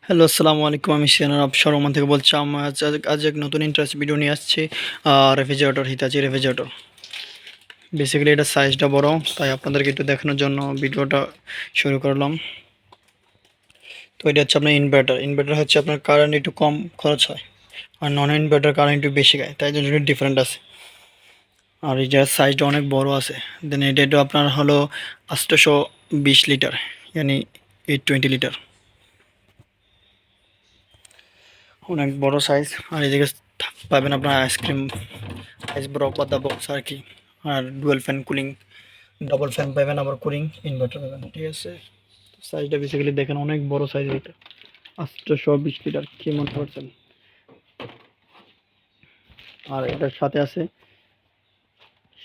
Hello, আসসালামু আলাইকুম। আমি সিয়ানার অবসর ওমান থেকে বলছি। আমার আজ এক নতুন ইন্টারেস্ট ভিডিও নিয়ে আসছি। Refrigerator, হিতাচি refrigerator. বেসিক্যালি এটা সাইজটা বড়, তাই আপনাদেরকে একটু দেখানোর জন্য ভিডিওটা শুরু করলাম। তো এটা হচ্ছে আপনার ইনভার্টার। ইনভার্টার হচ্ছে আপনার কারেন্ট একটু কম খরচ হয়, আর নন ইনভার্টার কারেন্ট একটু বেশি খায়, তাই জন্য একটু ডিফারেন্ট আছে। আর এটার সাইজটা অনেক বড় আছে। দেন এটা আপনার হলো 820 লিটার, ইয়ানি 820 লিটার, অনেক বড় সাইজ। আর এদিকে পাবেন আপনার আইসক্রিম আইস ব্রক বা দ্য বক্স আর কি। আর dual fan cooling, double fan পাবেন, আবার কুলিং ইনভার্টার পাবেন, ঠিক আছে। সাইজটা বেসিক্যালি দেখেন, অনেক বড় সাইজ এটা। 820 লিটার, কি মনে করছেন? আর এটার সাথে আছে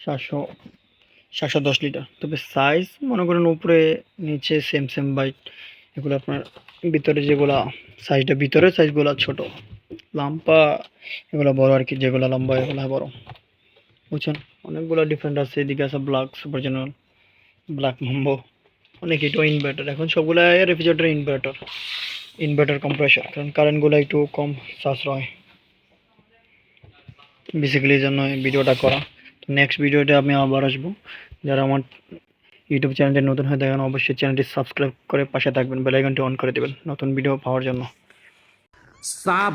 710 লিটার। তবে সাইজ মনে করেন উপরে নিচে সেম সেম বাইট। এগুলো আপনার ভিতরে যেগুলা সাইজটা, ভিতরে সাইজগুলো ছোট, লাম্পা এগুলো বড় আর কি। যেগুলো লম্বা এগুলো বড়, বুঝছেন। অনেকগুলো ডিফারেন্ট আছে। এদিকে আছে ব্ল্যাক সুপার জেনারেল, ব্ল্যাক মাম্বো, অনেক এটাও ইনভার্টার। এখন সবগুলো রেফ্রিজারেটর ইনভার্টার, ইনভার্টার কম্প্রেসর, কারণ কারেন্টগুলো একটু কম সাশ্রয়। বেসিক্যালি এই জন্য এই ভিডিওটা করা। তো নেক্সট ভিডিওতে আমি আবার আসবো। যারা আমার ইউটিউব চ্যানেলটি নতুন হয়ে দেখেন, অবশ্যই চ্যানেলটি সাবস্ক্রাইব করে পাশে থাকবেন, বেল আইকনটি অন করে দেবেন নতুন ভিডিও পাওয়ার জন্য। Subscribe!